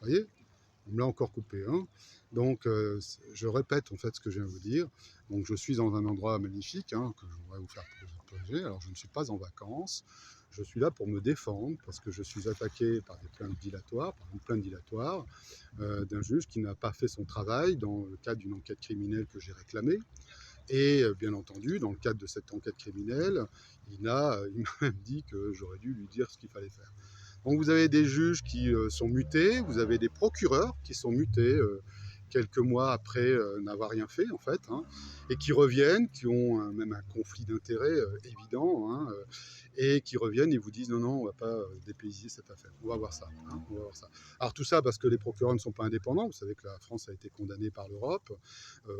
Vous voyez? On me l'a encore coupé, hein. Donc, je répète en fait ce que je viens de vous dire. Donc, je suis dans un endroit magnifique, hein, que je voudrais vous faire protéger. Alors, je ne suis pas en vacances. Je suis là pour me défendre parce que je suis attaqué par des plaintes dilatoires, par une plainte dilatoire d'un juge qui n'a pas fait son travail dans le cadre d'une enquête criminelle que j'ai réclamée. Et bien entendu, dans le cadre de cette enquête criminelle, il m'a même dit que j'aurais dû lui dire ce qu'il fallait faire. Donc vous avez des juges qui sont mutés, vous avez des procureurs qui sont mutés quelques mois après n'avoir rien fait en fait, hein, et qui reviennent, qui ont même un conflit d'intérêts évident, hein, et qui reviennent et vous disent non, non, on ne va pas dépayser cette affaire. On va voir ça, hein, on va voir ça. Alors tout ça parce que les procureurs ne sont pas indépendants. Vous savez que la France a été condamnée par l'Europe. Euh,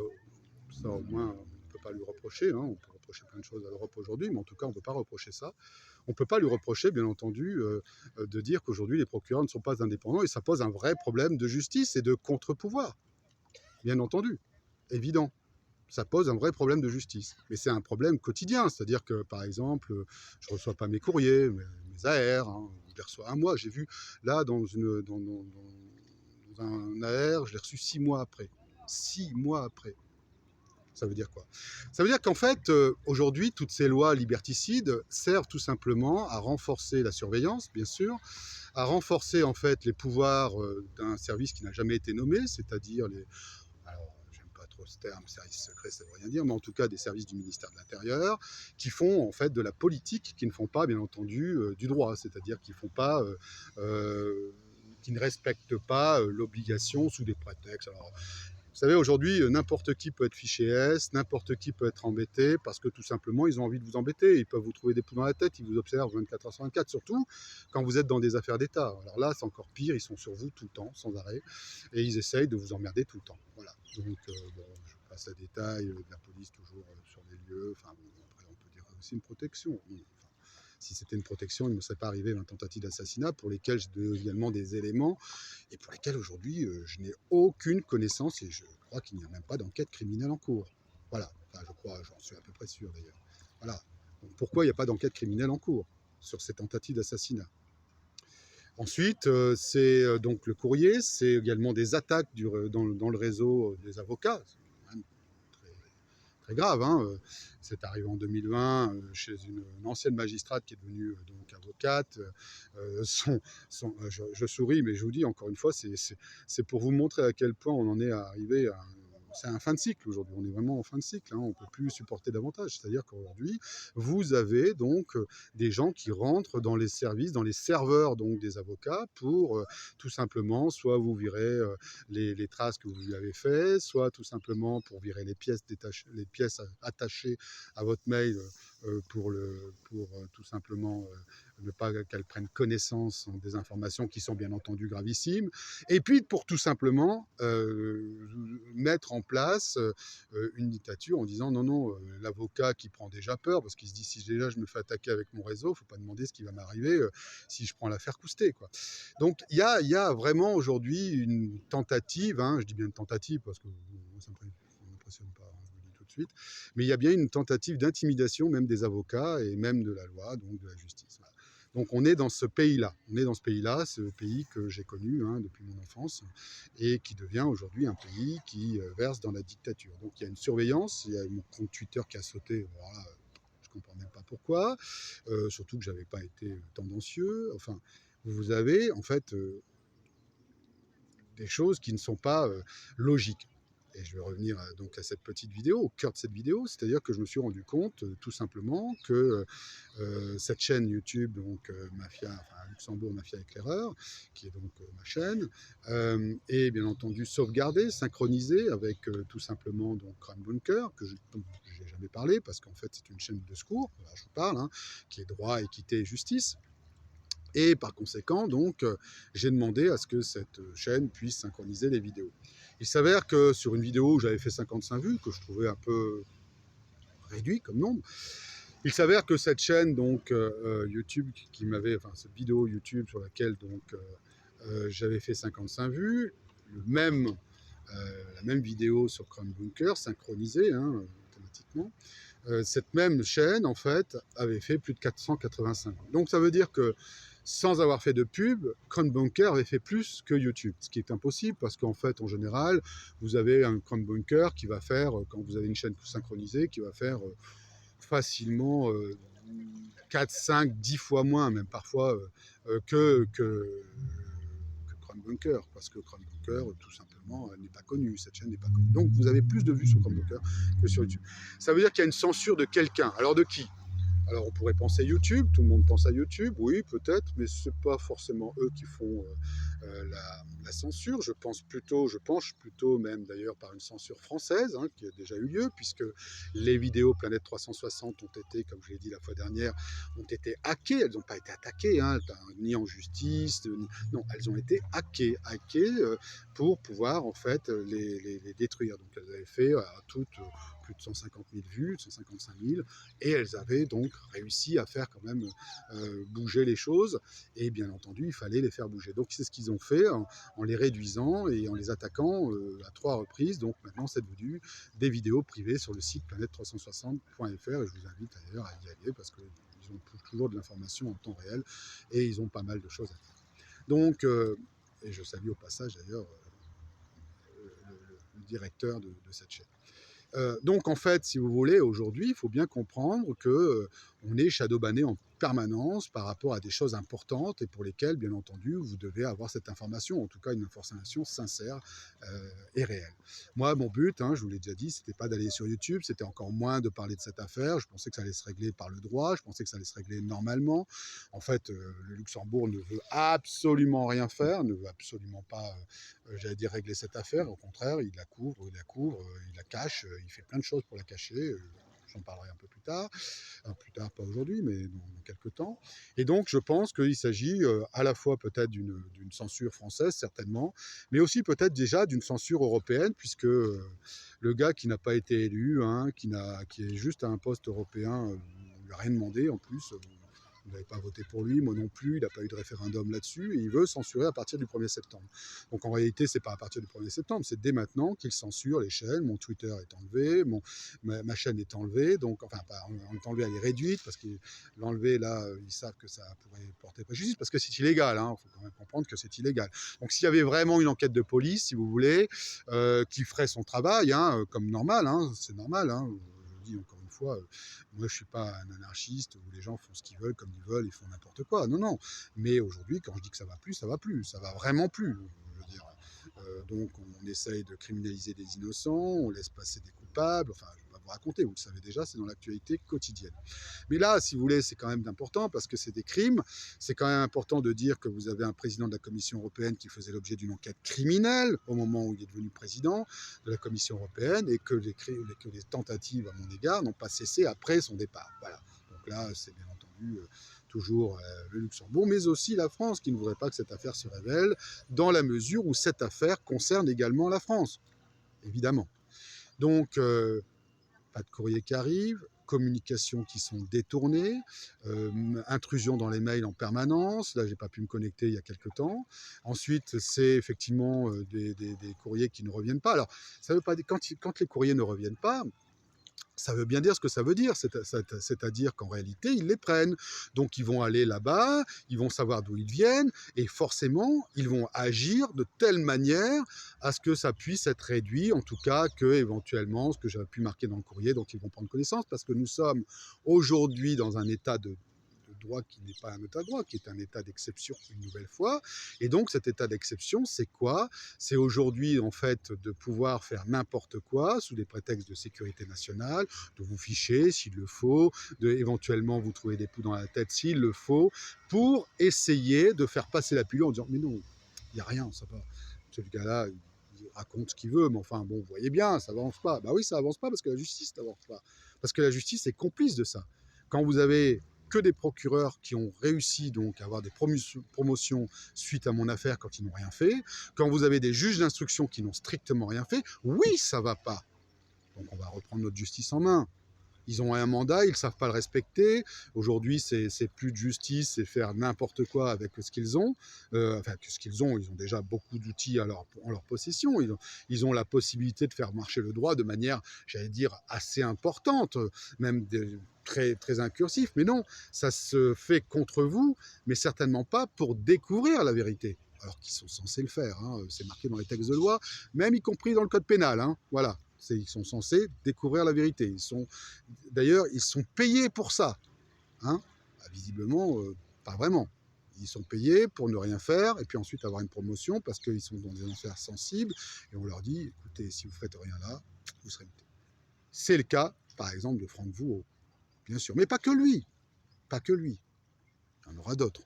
Ça, au moins, on ne peut pas lui reprocher. Hein. On peut reprocher plein de choses à l'Europe aujourd'hui, mais en tout cas, on ne peut pas reprocher ça. On ne peut pas lui reprocher, bien entendu, de dire qu'aujourd'hui, les procureurs ne sont pas indépendants, et ça pose un vrai problème de justice et de contre-pouvoir, bien entendu, évident. Ça pose un vrai problème de justice. Mais c'est un problème quotidien, c'est-à-dire que, par exemple, je ne reçois pas mes courriers, mes AR, hein, je les reçois un mois. J'ai vu, là, dans un AR, je l'ai reçu 6 mois après. 6 mois après. Ça veut dire quoi? Ça veut dire qu'en fait, aujourd'hui, toutes ces lois liberticides servent tout simplement à renforcer la surveillance, bien sûr, à renforcer en fait les pouvoirs d'un service qui n'a jamais été nommé, c'est-à-dire les... Alors, j'aime pas trop ce terme, service secret, ça veut rien dire, mais en tout cas des services du ministère de l'Intérieur, qui font en fait de la politique, qui ne font pas, bien entendu, du droit, c'est-à-dire qui font pas... qui ne respectent pas l'obligation sous des prétextes. Alors, vous savez, aujourd'hui, n'importe qui peut être fiché S, n'importe qui peut être embêté parce que tout simplement, ils ont envie de vous embêter. Ils peuvent vous trouver des poux dans la tête, ils vous observent 24 heures sur 24, surtout quand vous êtes dans des affaires d'État. Alors là, c'est encore pire, ils sont sur vous tout le temps, sans arrêt, et ils essayent de vous emmerder tout le temps. Voilà. Donc, bon, je passe à détail, de la police toujours sur les lieux. Enfin, bon, après, on peut dire aussi une protection. Bon, enfin, si c'était une protection, il ne me serait pas arrivé une tentative d'assassinat pour lesquels j'ai également des éléments et pour lesquels aujourd'hui je n'ai aucune connaissance et je crois qu'il n'y a même pas d'enquête criminelle en cours. Voilà, enfin je crois, j'en suis à peu près sûr d'ailleurs. Voilà. Donc, pourquoi il n'y a pas d'enquête criminelle en cours sur ces tentatives d'assassinat? Ensuite, c'est donc le courrier, c'est également des attaques dans le réseau des avocats. C'est quand même très grave. Hein. C'est arrivé en 2020 chez une ancienne magistrate qui est devenue donc avocate. Je souris, mais je vous dis encore une fois, c'est pour vous montrer à quel point on en est arrivé à c'est un fin de cycle aujourd'hui, on est vraiment en fin de cycle, hein. On ne peut plus supporter davantage. C'est-à-dire qu'aujourd'hui, vous avez donc des gens qui rentrent dans les services, dans les serveurs donc des avocats pour tout simplement soit vous virer les traces que vous lui avez fait, soit tout simplement pour virer les pièces attachées à votre mail pour tout simplement ne pas qu'elles prennent connaissance des informations qui sont bien entendu gravissimes, et puis pour tout simplement mettre en place une dictature en disant non, non, l'avocat qui prend déjà peur, parce qu'il se dit si déjà je me fais attaquer avec mon réseau, il ne faut pas demander ce qui va m'arriver si je prends l'affaire Coustet, quoi. Donc il y a vraiment aujourd'hui une tentative, hein, je dis bien une tentative parce que moi, ça ne m'impressionne pas, hein, je vous le dis tout de suite, mais il y a bien une tentative d'intimidation même des avocats et même de la loi, donc de la justice. Voilà. Donc on est dans ce pays-là. On est dans ce pays-là, c'est le pays que j'ai connu hein, depuis mon enfance et qui devient aujourd'hui un pays qui verse dans la dictature. Donc il y a une surveillance, il y a mon compte Twitter qui a sauté, voilà, je ne comprends même pas pourquoi, surtout que je n'avais pas été tendancieux. Enfin, vous avez en fait des choses qui ne sont pas logiques. Et je vais revenir donc à cette petite vidéo, au cœur de cette vidéo, c'est-à-dire que je me suis rendu compte tout simplement que cette chaîne YouTube, donc Mafia, enfin Luxembourg Mafia Éclaireur, qui est donc ma chaîne, est bien entendu sauvegardée, synchronisée avec tout simplement donc Crime Bunker, que je n'ai jamais parlé parce qu'en fait c'est une chaîne de secours, voilà, je vous parle, hein, qui est droit, équité et justice. Et par conséquent, donc, j'ai demandé à ce que cette chaîne puisse synchroniser les vidéos. Il s'avère que sur une vidéo où j'avais fait 55 vues, que je trouvais un peu réduit comme nombre, il s'avère que cette chaîne, donc YouTube, qui m'avait, enfin cette vidéo YouTube sur laquelle donc j'avais fait 55 vues, la même vidéo sur Crime Bunker, synchronisée hein, automatiquement, cette même chaîne en fait avait fait plus de 485 vues. Donc ça veut dire que sans avoir fait de pub, CrownBunker avait fait plus que YouTube, ce qui est impossible parce qu'en fait, en général, vous avez un CrownBunker qui va faire, quand vous avez une chaîne synchronisée, qui va faire facilement 4, 5, 10 fois moins, même parfois, que CrownBunker, parce que CrownBunker, tout simplement, n'est pas connu, cette chaîne n'est pas connue. Donc vous avez plus de vues sur CrownBunker que sur YouTube. Ça veut dire qu'il y a une censure de quelqu'un. Alors de qui? Alors on pourrait penser YouTube, tout le monde pense à YouTube, oui peut-être, mais ce n'est pas forcément eux qui font la censure. Je penche plutôt même d'ailleurs par une censure française qui a déjà eu lieu, puisque les vidéos Planète 360 ont été, comme je l'ai dit la fois dernière, ont été hackées. Elles n'ont pas été attaquées, ni en justice, non, elles ont été hackées pour pouvoir en fait les détruire. Donc elles avaient fait à toutes plus de 150 000 vues, 155 000, et elles avaient donc réussi à faire quand même bouger les choses, et bien entendu, il fallait les faire bouger. Donc c'est ce qu'ils ont fait en les réduisant et en les attaquant à 3 reprises. Donc maintenant, c'est devenu des vidéos privées sur le site planète360.fr, et je vous invite d'ailleurs à y aller parce qu'ils ont toujours de l'information en temps réel, et ils ont pas mal de choses à dire. Donc, et je salue au passage d'ailleurs le directeur de cette chaîne. Donc en fait, si vous voulez, aujourd'hui, il faut bien comprendre qu'on est shadowbanné en permanence par rapport à des choses importantes et pour lesquelles, bien entendu, vous devez avoir cette information, en tout cas une information sincère et réelle. Moi, mon but, je vous l'ai déjà dit, c'était pas d'aller sur YouTube, c'était encore moins de parler de cette affaire. Je pensais que ça allait se régler par le droit, je pensais que ça allait se régler normalement. En fait, le Luxembourg ne veut absolument rien faire, ne veut absolument pas, j'allais dire, régler cette affaire. Au contraire, il la couvre, il la cache, il fait plein de choses pour la cacher. J'en parlerai un peu plus tard, pas aujourd'hui, mais dans quelques temps. Et donc, je pense qu'il s'agit à la fois peut-être d'une censure française, certainement, mais aussi peut-être déjà d'une censure européenne, puisque le gars qui n'a pas été élu, qui est juste à un poste européen, on ne lui a rien demandé en plus. Vous n'avez pas voté pour lui, moi non plus, il n'a pas eu de référendum là-dessus, et il veut censurer à partir du 1er septembre. Donc en réalité, ce n'est pas à partir du 1er septembre, c'est dès maintenant qu'il censure les chaînes. Mon Twitter est enlevé, ma chaîne est enlevée, donc, enfin, on est enlevé, elle est réduite, parce qu'il l'enlever là, ils savent que ça pourrait porter préjudice, parce que c'est illégal, il faut quand même comprendre que c'est illégal. Donc s'il y avait vraiment une enquête de police, si vous voulez, qui ferait son travail, comme normal, c'est normal, je dis encore une fois, moi je ne suis pas un anarchiste où les gens font ce qu'ils veulent, comme ils veulent, ils font n'importe quoi. Non, non. Mais aujourd'hui, quand je dis que ça va plus, ça va plus. Ça va vraiment plus. Je veux dire. Donc on essaye de criminaliser des innocents, on laisse passer des coupables. Enfin, je ne vais pas vous raconter, vous le savez déjà, c'est dans l'actualité quotidienne. Mais là, si vous voulez, c'est quand même important parce que c'est des crimes. C'est quand même important de dire que vous avez un président de la Commission européenne qui faisait l'objet d'une enquête criminelle au moment où il est devenu président de la Commission européenne, et que les tentatives à mon égard n'ont pas cessé après son départ. Voilà. Donc là, c'est bien entendu toujours le Luxembourg, mais aussi la France, qui ne voudrait pas que cette affaire se révèle, dans la mesure où cette affaire concerne également la France, évidemment. Donc, pas de courrier qui arrive, communications qui sont détournées, intrusion dans les mails en permanence. Là, j'ai pas pu me connecter il y a quelques temps. Ensuite, c'est effectivement des courriers qui ne reviennent pas. Alors, ça veut pas dire, quand les courriers ne reviennent pas, ça veut bien dire ce que ça veut dire, c'est-à-dire qu'en réalité, ils les prennent. Donc, ils vont aller là-bas, ils vont savoir d'où ils viennent, et forcément, ils vont agir de telle manière à ce que ça puisse être réduit, en tout cas, que éventuellement, ce que j'avais pu marquer dans le courrier, dont ils vont prendre connaissance, parce que nous sommes aujourd'hui dans un état de droit qui n'est pas un état de droit, qui est un état d'exception une nouvelle fois. Et donc cet état d'exception, c'est quoi? C'est aujourd'hui en fait de pouvoir faire n'importe quoi sous des prétextes de sécurité nationale, de vous ficher s'il le faut, de éventuellement vous trouver des poux dans la tête s'il le faut, pour essayer de faire passer la pilule en disant mais non, il n'y a rien, ça va. Ce gars-là, il raconte ce qu'il veut, mais enfin bon, vous voyez bien, ça avance pas. Bah oui, ça avance pas parce que la justice n'avance pas. Parce que la justice est complice de ça. Quand vous avez que des procureurs qui ont réussi donc à avoir des promotions suite à mon affaire quand ils n'ont rien fait, quand vous avez des juges d'instruction qui n'ont strictement rien fait, oui, ça va pas. Donc on va reprendre notre justice en main. Ils ont un mandat, ils ne savent pas le respecter. Aujourd'hui, c'est plus de justice, c'est faire n'importe quoi avec ce qu'ils ont. Enfin, ce qu'ils ont, ils ont déjà beaucoup d'outils en leur possession. Ils ont la possibilité de faire marcher le droit de manière, j'allais dire, assez importante, même très, très incursif. Mais non, ça se fait contre vous, mais certainement pas pour découvrir la vérité. Alors qu'ils sont censés le faire, hein. C'est marqué dans les textes de loi, même y compris dans le code pénal, hein. Voilà. Ils sont censés découvrir la vérité. D'ailleurs, ils sont payés pour ça, hein. Visiblement, pas vraiment. Ils sont payés pour ne rien faire et puis ensuite avoir une promotion parce qu'ils sont dans des affaires sensibles et on leur dit, écoutez, si vous ne faites rien là, vous serez muté. C'est le cas, par exemple, de Franck Vouault, bien sûr. Mais pas que lui. Pas que lui. Il y en aura d'autres.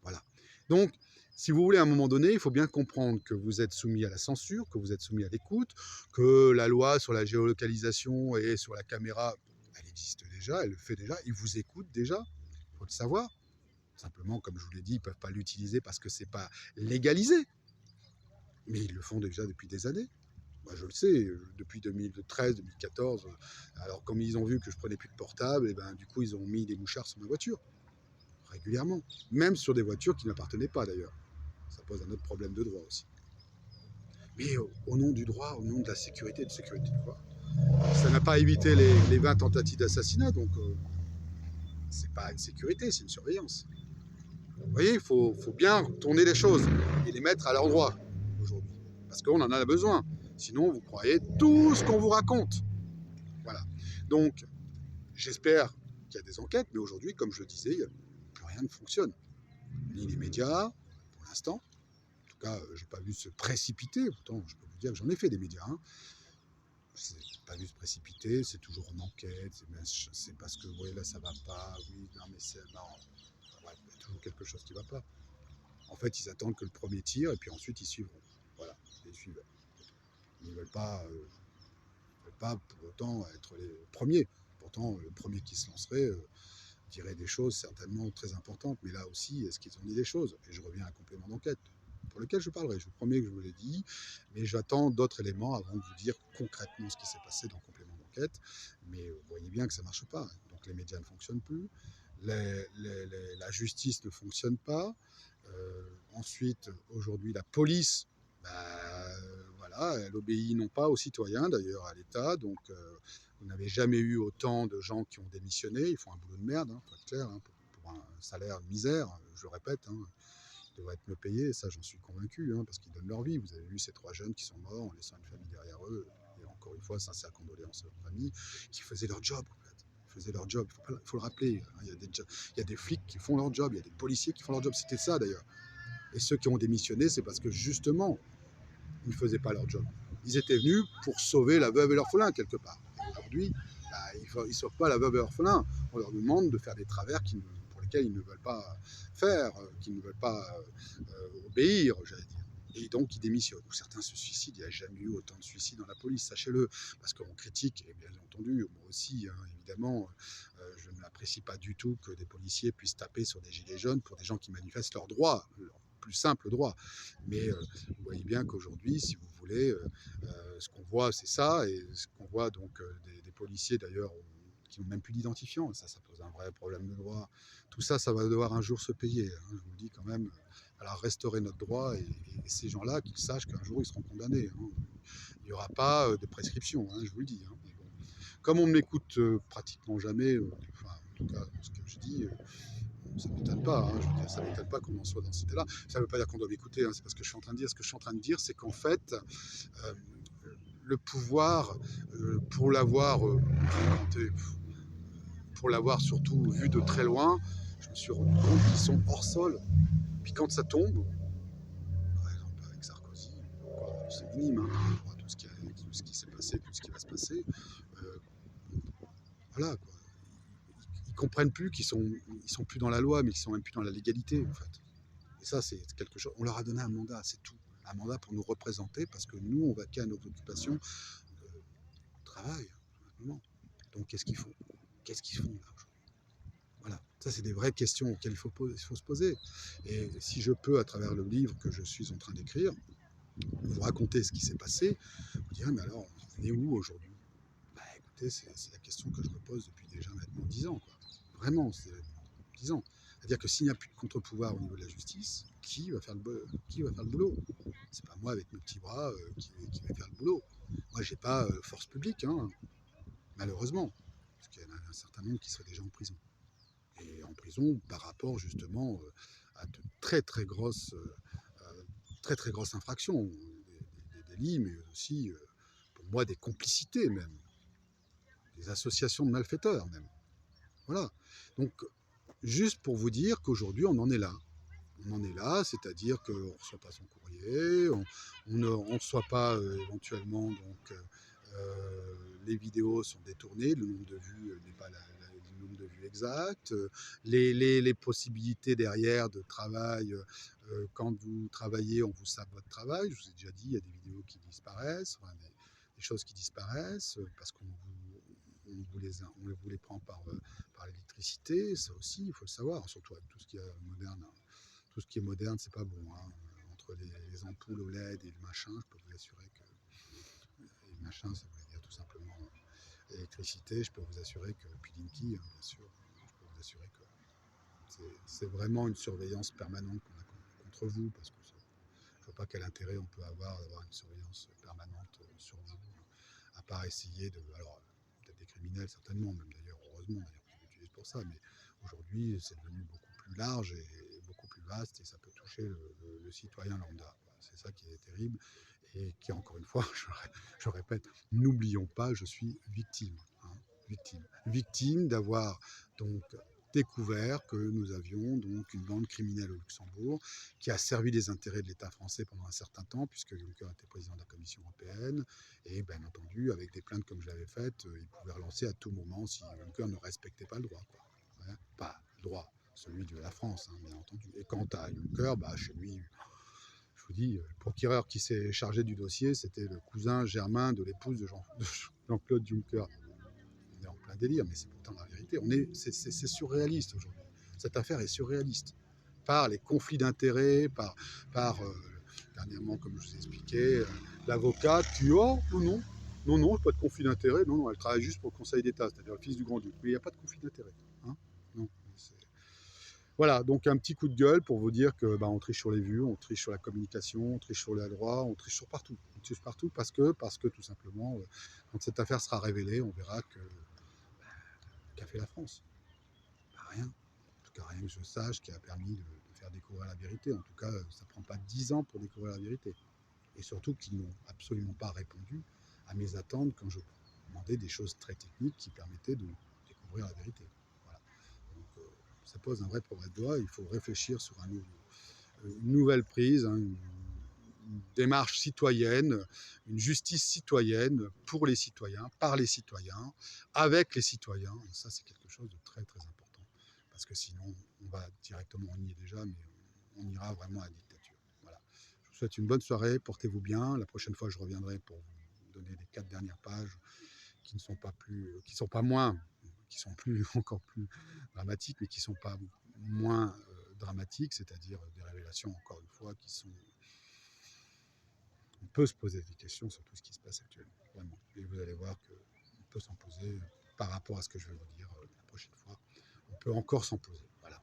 Voilà. Donc, si vous voulez, à un moment donné, il faut bien comprendre que vous êtes soumis à la censure, que vous êtes soumis à l'écoute, que la loi sur la géolocalisation et sur la caméra, elle existe déjà, elle le fait déjà, ils vous écoutent déjà, il faut le savoir. Simplement, comme je vous l'ai dit, ils ne peuvent pas l'utiliser parce que ce n'est pas légalisé. Mais ils le font déjà depuis des années. Moi, je le sais, depuis 2013, 2014. Alors, comme ils ont vu que je prenais plus de portable, et ben, du coup, ils ont mis des mouchards sur ma voiture, régulièrement. Même sur des voitures qui n'appartenaient pas, d'ailleurs. Ça pose un autre problème de droit aussi. Mais au nom du droit, au nom de la sécurité, de quoi. Ça n'a pas évité les 20 tentatives d'assassinat, donc c'est pas une sécurité, c'est une surveillance. Vous voyez, il faut bien tourner les choses et les mettre à l'endroit aujourd'hui. Parce qu'on en a besoin. Sinon, vous croyez tout ce qu'on vous raconte. Voilà. Donc, j'espère qu'il y a des enquêtes, mais aujourd'hui, comme je le disais, plus rien ne fonctionne. Ni les médias, pour l'instant. En tout cas, je n'ai pas vu se précipiter. Pourtant, je peux vous dire que j'en ai fait des médias. Hein. Je n'ai pas vu se précipiter. C'est toujours en enquête. C'est parce que, oui, là, ça va pas. Oui, non, mais c'est... Non. Enfin, bref, il y a toujours quelque chose qui ne va pas. En fait, ils attendent que le premier tire et puis ensuite ils suivront. Voilà, ils suivent. Ils ne veulent pas pour autant être les premiers. Pourtant, le premier qui se lancerait dirait des choses certainement très importantes. Mais là aussi, est-ce qu'ils ont dit des choses? Et je reviens à un complément d'enquête pour lequel je parlerai. Je vous promets que je vous l'ai dit, mais j'attends d'autres éléments avant de vous dire concrètement ce qui s'est passé dans le complément d'enquête. Mais vous voyez bien que ça ne marche pas. Donc les médias ne fonctionnent plus, la justice ne fonctionne pas. Ensuite, aujourd'hui, la police, voilà, elle obéit non pas aux citoyens, d'ailleurs à l'État. Donc, vous n'avez jamais eu autant de gens qui ont démissionné. Ils font un boulot de merde, hein, pour être clair, hein, pour un salaire de misère, je le répète. Hein, ils devraient être mieux payés, ça j'en suis convaincu, hein, parce qu'ils donnent leur vie. Vous avez vu ces 3 jeunes qui sont morts en laissant une famille derrière eux. Et encore une fois, sincère condoléances à leur famille, qui faisaient leur job, en fait. Faisaient leur job, il faut le rappeler. Hein, il y a des flics qui font leur job, il y a des policiers qui font leur job. C'était ça d'ailleurs. Et ceux qui ont démissionné, c'est parce que justement, ils ne faisaient pas leur job. Ils étaient venus pour sauver la veuve et l'orphelin, quelque part. Et aujourd'hui, ils ne sauvent pas la veuve et l'orphelin. On leur demande de faire des travers pour lesquels ils ne veulent pas faire, qu'ils ne veulent pas obéir, j'allais dire. Et donc, ils démissionnent. Ou certains se suicident. Il n'y a jamais eu autant de suicides dans la police, sachez-le. Parce qu'on critique, et bien entendu, moi aussi, hein, évidemment, je n'apprécie pas du tout que des policiers puissent taper sur des gilets jaunes pour des gens qui manifestent leurs droits, leurs plus simples droits. Mais vous voyez bien qu'aujourd'hui, si vous voulez, ce qu'on voit, c'est ça. Et ce qu'on voit, donc, des policiers, d'ailleurs, qui n'ont même plus d'identifiant. Ça pose un vrai problème de droit. Tout ça, ça va devoir un jour se payer. Hein, je vous le dis quand même. Alors restaurer notre droit et ces gens-là, qu'ils sachent qu'un jour ils seront condamnés. Hein. Il n'y aura pas de prescription, hein, je vous le dis. Hein. Mais bon, comme on ne m'écoute pratiquement jamais, enfin, en tout cas dans ce que je dis, ça ne m'étonne pas. Hein, je veux dire, ça ne m'étonne pas qu'on en soit dans cet état-là. Ça ne veut pas dire qu'on doit m'écouter, hein, c'est pas ce que je suis en train de dire. Ce que je suis en train de dire, c'est qu'en fait, le pouvoir, pour l'avoir surtout vu de très loin, je me suis rendu compte qu'ils sont hors sol. Puis quand ça tombe, par exemple avec Sarkozy, c'est minime, hein, par rapport à tout ce qui s'est passé, tout ce qui va se passer. Voilà, quoi. Ils comprennent plus qu'ils sont plus dans la loi, mais qu'ils sont même plus dans la légalité, en fait. Et ça, c'est quelque chose. On leur a donné un mandat, c'est tout. Un mandat pour nous représenter, parce que nous, on va qu'à nos occupations, travail, simplement. Donc, qu'est-ce qu'ils font? Qu'est-ce qu'ils font là aujourd'hui? Voilà, ça c'est des vraies questions auxquelles il faut se poser. Et si je peux, à travers le livre que je suis en train d'écrire, vous raconter ce qui s'est passé, vous direz, mais alors, on est où aujourd'hui? réalité, c'est la question que je me pose depuis déjà maintenant 10 ans, quoi. Vraiment, c'est 10 ans. C'est-à-dire que s'il n'y a plus de contre-pouvoir au niveau de la justice, qui va faire le boulot? C'est pas moi avec mes petits bras qui vais faire le boulot. Moi, j'ai pas force publique, hein, malheureusement, parce qu'il y en a un certain nombre qui seraient déjà en prison. Et en prison par rapport justement à de très très grosses infractions, des délits, mais aussi pour moi des complicités même, des associations de malfaiteurs même. Voilà. Donc juste pour vous dire qu'aujourd'hui on en est là. On en est là, c'est-à-dire qu'on ne reçoit pas son courrier, on ne reçoit pas éventuellement, donc les vidéos sont détournées, le nombre de vues n'est pas le nombre de vues exact, les possibilités derrière de travail, quand vous travaillez, on vous sape votre travail, je vous ai déjà dit, il y a des vidéos qui disparaissent, enfin, des choses qui disparaissent, parce on vous les prend par l'électricité, ça aussi, il faut le savoir, surtout avec tout ce qui est moderne. Tout ce qui est moderne, c'est pas bon, hein. Entre les ampoules OLED et le machin, je peux vous assurer que. Et le machin, ça veut dire tout simplement électricité. Je peux vous assurer que. Puis Linky, hein, bien sûr. Je peux vous assurer que c'est vraiment une surveillance permanente qu'on a contre vous, parce que je ne vois pas quel intérêt on peut avoir d'avoir une surveillance permanente sur vous, à part essayer de. Alors, peut-être des criminels, certainement, même d'ailleurs, heureusement, d'ailleurs, qui l'utilisent pour ça, mais aujourd'hui, c'est devenu beaucoup plus large et beaucoup plus vaste, et ça peut toucher le citoyen lambda. C'est ça qui est terrible, et qui, encore une fois, je répète, n'oublions pas, je suis victime. Hein, victime d'avoir donc découvert que nous avions donc une bande criminelle au Luxembourg qui a servi les intérêts de l'État français pendant un certain temps, puisque Juncker était président de la Commission européenne, et bien entendu, avec des plaintes comme je l'avais faites, il pouvait relancer à tout moment si Juncker ne respectait pas le droit, quoi. Ouais, pas le droit, celui de la France, hein, bien entendu. Et quant à Juncker, bah, chez lui, je vous dis, le procureur qui s'est chargé du dossier, c'était le cousin germain de l'épouse de Jean-Claude Juncker. On est en plein délire, mais c'est pourtant la vérité. C'est surréaliste aujourd'hui. Cette affaire est surréaliste. Par les conflits d'intérêts, dernièrement, comme je vous ai expliqué, l'avocate qui, oh, non, pas de conflit d'intérêts, non, elle travaille juste pour le Conseil d'État, c'est-à-dire le fils du grand-duc. Mais il n'y a pas de conflit d'intérêts. Hein, non, voilà, donc un petit coup de gueule pour vous dire que on triche sur les vues, on triche sur la communication, on triche sur la loi, on triche sur partout. On triche partout parce que tout simplement, quand cette affaire sera révélée, on verra qu'a fait la France. Bah, rien. En tout cas, rien que je sache qui a permis de faire découvrir la vérité. En tout cas, ça ne prend pas 10 ans pour découvrir la vérité. Et surtout qu'ils n'ont absolument pas répondu à mes attentes quand je demandais des choses très techniques qui permettaient de découvrir la vérité. Voilà. Donc, ça pose un vrai problème de doigt. Il faut réfléchir sur une nouvelle prise, hein, une démarche citoyenne, une justice citoyenne pour les citoyens, par les citoyens, avec les citoyens. Et ça, c'est quelque chose de très très important. Parce que sinon, on va directement, on y est déjà, mais on ira vraiment à la dictature. Voilà. Je vous souhaite une bonne soirée, portez-vous bien. La prochaine fois, je reviendrai pour vous donner les 4 dernières pages qui ne sont pas plus, qui sont pas moins, qui sont plus encore plus dramatiques, mais qui ne sont pas moins dramatiques, c'est-à-dire des révélations, encore une fois, qui sont. On peut se poser des questions sur tout ce qui se passe actuellement, vraiment. Et vous allez voir qu'on peut s'en poser par rapport à ce que je vais vous dire la prochaine fois. On peut encore s'en poser, voilà.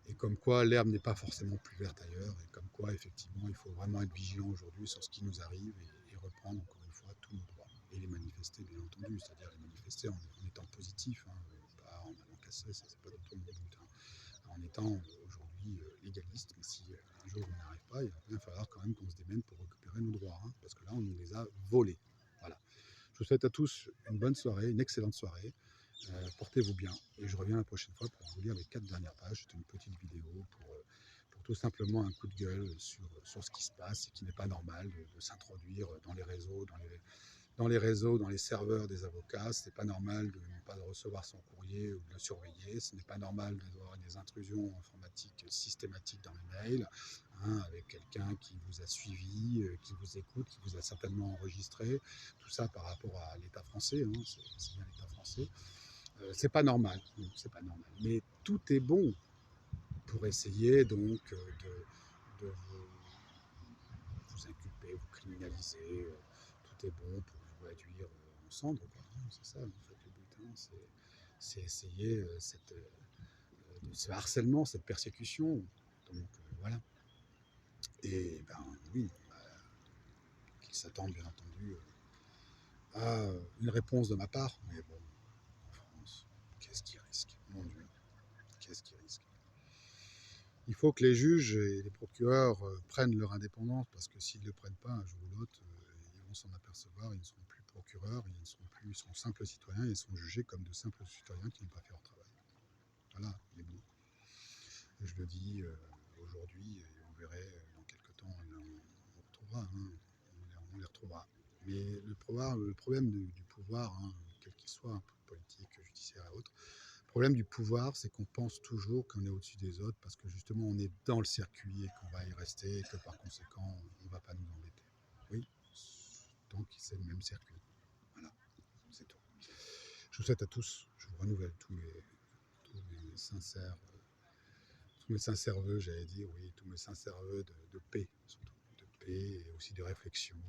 Et comme quoi l'herbe n'est pas forcément plus verte ailleurs, et comme quoi effectivement il faut vraiment être vigilant aujourd'hui sur ce qui nous arrive et reprendre encore une fois tous nos droits. Et les manifester bien entendu, c'est-à-dire les manifester en étant positif, hein, pas en allant casser, ça c'est pas du tout mon but. Hein. En étant aujourd'hui légaliste, mais si un jour on n'y arrive pas, il va bien falloir quand même qu'on se démène pour récupérer nos droits, hein, parce que là on nous les a volés. Voilà. Je vous souhaite à tous une bonne soirée, une excellente soirée. Portez-vous bien et je reviens la prochaine fois pour vous lire les 4 dernières pages. C'est une petite vidéo pour tout simplement un coup de gueule sur ce qui se passe et qui n'est pas normal de s'introduire dans les réseaux, dans les serveurs des avocats. Ce n'est pas normal de ne pas recevoir son courrier ou de le surveiller. Ce n'est pas normal d'avoir des intrusions informatiques systématiques dans les mails, hein, avec quelqu'un qui vous a suivi, qui vous écoute, qui vous a certainement enregistré. Tout ça par rapport à l'État français, hein, c'est bien l'État français. C'est pas normal, c'est pas normal. Mais tout est bon pour essayer donc de vous inculper, vous criminaliser. Tout est bon pour vous réduire en cendres, quoi, hein. C'est ça, en fait, le but, hein, c'est essayer de ce harcèlement, cette persécution. Donc voilà. Et ben oui, qu'ils s'attendent bien entendu à une réponse de ma part. Mais bon, en France, qu'est-ce qu'ils risquent? Mon Dieu, qu'est-ce qu'ils risquent? Il faut que les juges et les procureurs prennent leur indépendance, parce que s'ils ne le prennent pas un jour ou l'autre, ils vont s'en apercevoir, ils ne seront plus procureurs, ils ne seront plus, ils seront simples citoyens, ils seront jugés comme de simples citoyens qui n'ont pas fait leur travail. Voilà, mais bon, je le dis aujourd'hui, et on verrait dans quelques temps, on retrouvera, hein, on les retrouvera. Mais le problème du pouvoir, hein, quel qu'il soit, politique, judiciaire et autres, le problème du pouvoir, c'est qu'on pense toujours qu'on est au-dessus des autres parce que justement on est dans le circuit et qu'on va y rester et que par conséquent on ne va pas nous embêter. Oui, tant que c'est le même circuit. Voilà, c'est tout. Je vous souhaite à tous, je vous renouvelle tous mes sincères vœux, j'allais dire, oui, tous mes sincères vœux de paix, surtout, de paix et aussi de réflexion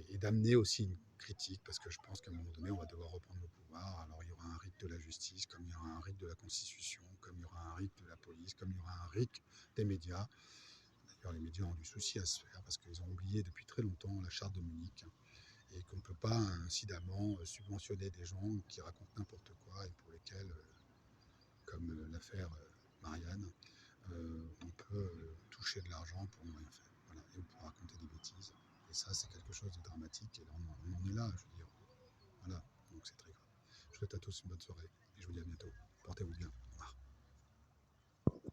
et d'amener aussi une critique, parce que je pense qu'à un moment donné, on va devoir reprendre le pouvoir. Alors il y aura un rite de la justice, comme il y aura un rite de la Constitution, comme il y aura un rite de la police, comme il y aura un rite des médias. D'ailleurs, les médias ont du souci à se faire, parce qu'ils ont oublié depuis très longtemps la charte de Munich, hein, et qu'on ne peut pas incidemment subventionner des gens qui racontent n'importe quoi et pour lesquels, comme l'affaire Marianne, on peut toucher de l'argent pour ne rien faire. Voilà, et pour raconter des bêtises. Et ça, c'est quelque chose de dramatique. Et là, on en est là, je veux dire. Voilà, donc c'est très grave. Je vous souhaite à tous une bonne soirée et je vous dis à bientôt. Portez-vous bien. Au revoir.